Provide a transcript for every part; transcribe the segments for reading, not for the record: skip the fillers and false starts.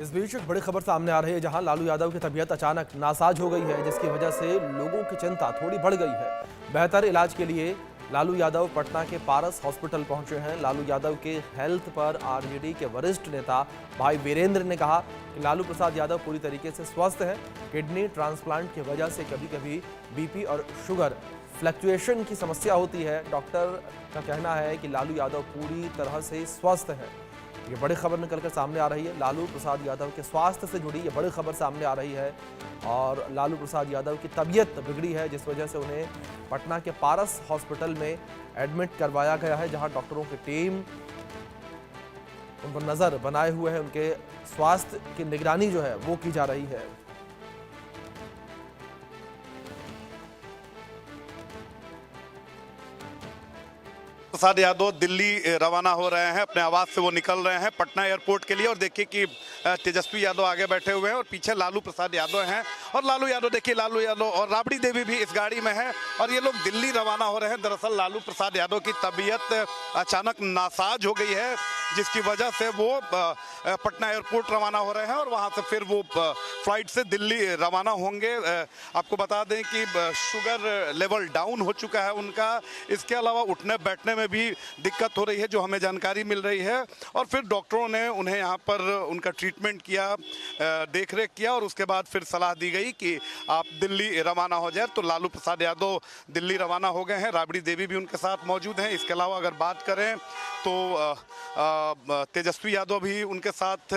इस बीच एक बड़ी खबर सामने आ रही है, जहां लालू यादव की तबीयत अचानक नासाज हो गई है, जिसकी वजह से लोगों की चिंता थोड़ी बढ़ गई है। बेहतर इलाज के लिए लालू यादव पटना के पारस हॉस्पिटल पहुंचे हैं। लालू यादव के हेल्थ पर आरजेडी के वरिष्ठ नेता भाई वीरेंद्र ने कहा कि लालू प्रसाद यादव पूरी तरीके से स्वस्थ है। किडनी ट्रांसप्लांट की वजह से कभी कभी बीपी और शुगर फ्लक्चुएशन की समस्या होती है। डॉक्टर का कहना है कि लालू यादव पूरी तरह से स्वस्थ है। ये बड़ी खबर निकलकर सामने आ रही है। लालू प्रसाद यादव के स्वास्थ्य से जुड़ी ये बड़ी खबर सामने आ रही है और लालू प्रसाद यादव की तबीयत बिगड़ी है, जिस वजह से उन्हें पटना के पारस हॉस्पिटल में एडमिट करवाया गया है, जहां डॉक्टरों की टीम उन पर नजर बनाए हुए है। उनके स्वास्थ्य की निगरानी जो है वो की जा रही है। प्रसाद यादव दिल्ली रवाना हो रहे हैं, अपने आवास से वो निकल रहे हैं पटना एयरपोर्ट के लिए। और देखिए कि तेजस्वी यादव आगे बैठे हुए हैं और पीछे लालू प्रसाद यादव हैं। और लालू यादव देखिए, लालू यादव और राबड़ी देवी भी इस गाड़ी में है और ये लोग दिल्ली रवाना हो रहे हैं। दरअसल लालू प्रसाद यादव की तबीयत अचानक नासाज हो गई है, जिसकी वजह से वो पटना एयरपोर्ट रवाना हो रहे हैं और वहाँ से फिर वो फ्लाइट से दिल्ली रवाना होंगे। आपको बता दें कि शुगर लेवल डाउन हो चुका है उनका। इसके अलावा उठने बैठने में भी दिक्कत हो रही है, जो हमें जानकारी मिल रही है। और फिर डॉक्टरों ने उन्हें यहाँ पर उनका ट्रीटमेंट किया, देख रेख किया और उसके बाद फिर सलाह दी गई कि आप दिल्ली रवाना हो जाए। तो लालू प्रसाद यादव दिल्ली रवाना हो गए हैं। राबड़ी देवी भी उनके साथ मौजूद हैं। इसके अलावा अगर बात करें तो तेजस्वी यादव भी उनके साथ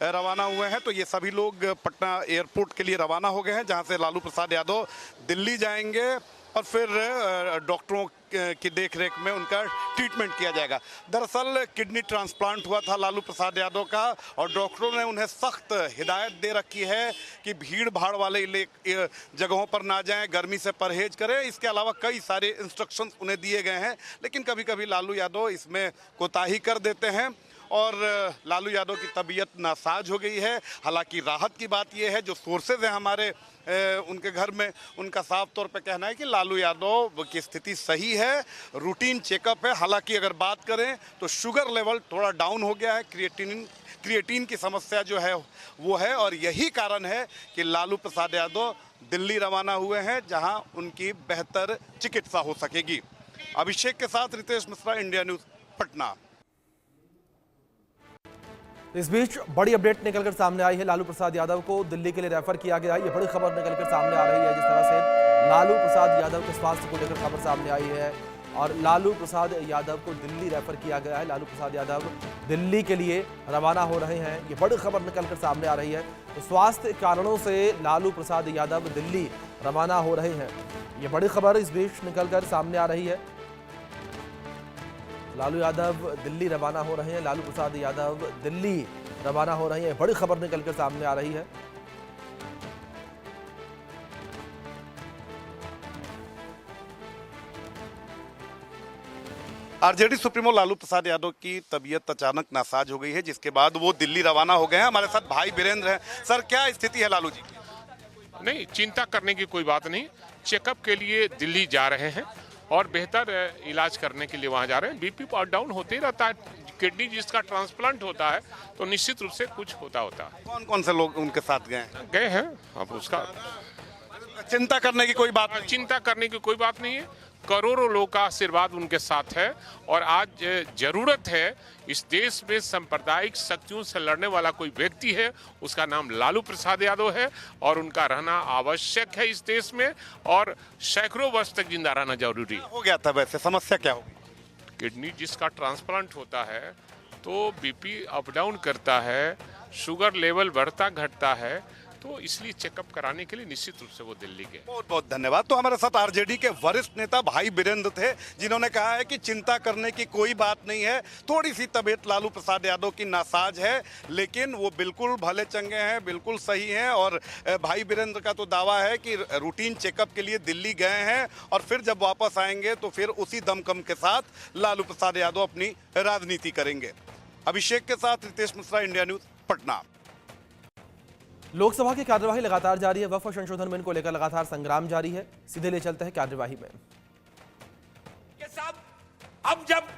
रवाना हुए हैं। तो ये सभी लोग पटना एयरपोर्ट के लिए रवाना हो गए हैं, जहाँ से लालू प्रसाद यादव दिल्ली जाएंगे और फिर डॉक्टरों की देखरेख में उनका ट्रीटमेंट किया जाएगा। दरअसल किडनी ट्रांसप्लांट हुआ था लालू प्रसाद यादव का और डॉक्टरों ने उन्हें सख्त हिदायत दे रखी है कि भीड़ भाड़ वाले जगहों पर ना जाएं, गर्मी से परहेज करें। इसके अलावा कई सारे इंस्ट्रक्शंस उन्हें दिए गए हैं, लेकिन कभी कभी लालू यादव इसमें कोताही कर देते हैं और लालू यादव की तबीयत नासाज हो गई है। हालांकि राहत की बात यह है, जो सोर्सेज हैं हमारे उनके घर में, उनका साफ तौर पे कहना है कि लालू यादव की स्थिति सही है, रूटीन चेकअप है। हालांकि अगर बात करें तो शुगर लेवल थोड़ा डाउन हो गया है, क्रिएटिन की समस्या जो है वो है और यही कारण है कि लालू प्रसाद यादव दिल्ली रवाना हुए हैं, जहां उनकी बेहतर चिकित्सा हो सकेगी। अभिषेक के साथ रितेश मिश्रा, इंडिया न्यूज़, पटना। इस बीच बड़ी अपडेट निकलकर सामने आई है। लालू प्रसाद यादव को दिल्ली के लिए रेफर किया गया है। ये बड़ी खबर निकलकर सामने आ रही है, जिस तरह से लालू प्रसाद यादव के स्वास्थ्य को लेकर खबर सामने आई है और लालू प्रसाद यादव को दिल्ली रेफर किया गया है। लालू प्रसाद यादव दिल्ली के लिए रवाना हो रहे हैं। ये बड़ी खबर निकलकर सामने आ रही है। तो स्वास्थ्य कारणों से लालू प्रसाद यादव दिल्ली रवाना हो रहे हैं। ये बड़ी खबर इस बीच निकलकर सामने आ रही है। लालू यादव दिल्ली रवाना हो रहे हैं। लालू प्रसाद यादव दिल्ली रवाना हो रहे हैं। बड़ी खबर निकलकर सामने आ रही है। आरजेडी सुप्रीमो लालू प्रसाद यादव की तबीयत अचानक नासाज हो गई है, जिसके बाद वो दिल्ली रवाना हो गए हैं। हमारे साथ भाई वीरेंद्र हैं। सर, क्या स्थिति है लालू जी की? नहीं, चिंता करने की कोई बात नहीं। चेकअप के लिए दिल्ली जा रहे हैं और बेहतर इलाज करने के लिए वहां जा रहे हैं। बीपी अप डाउन होते ही रहता है। किडनी जिसका ट्रांसप्लांट होता है तो निश्चित रूप से कुछ होता है। कौन कौन से लोग उनके साथ गए हैं? अब उसका चिंता करने की कोई बात नहीं। चिंता करने की कोई बात नहीं है। करोड़ों लोग का आशीर्वाद उनके साथ है और आज जरूरत है, इस देश में सांप्रदायिक शक्तियों से लड़ने वाला कोई व्यक्ति है, उसका नाम लालू प्रसाद यादव है और उनका रहना आवश्यक है इस देश में और सैकड़ों वर्ष तक जिंदा रहना जरूरी हो गया था। वैसे समस्या क्या होगी? किडनी जिसका ट्रांसप्लांट होता है तो बीपी अप डाउन करता है, शुगर लेवल बढ़ता घटता है, तो इसलिए चेकअप कराने के लिए निश्चित रूप से वो दिल्ली गए। बहुत बहुत धन्यवाद। तो हमारे साथ आरजेडी के वरिष्ठ नेता भाई वीरेंद्र थे, जिन्होंने कहा है कि चिंता करने की कोई बात नहीं है। थोड़ी सी तबीयत लालू प्रसाद यादव की नासाज है, लेकिन वो बिल्कुल भले चंगे हैं, बिल्कुल सही हैं। और भाई वीरेंद्र का तो दावा है कि रूटीन चेकअप के लिए दिल्ली गए हैं और फिर जब वापस आएंगे तो फिर उसी दमखम के साथ लालू प्रसाद यादव अपनी राजनीति करेंगे। अभिषेक के साथ रितेश मिश्रा, इंडिया न्यूज़, पटना। लोकसभा की कार्यवाही लगातार जारी है। वक्फ संशोधन बिल को लेकर लगातार संग्राम जारी है। सीधे ले चलते हैं कार्यवाही में। अब जब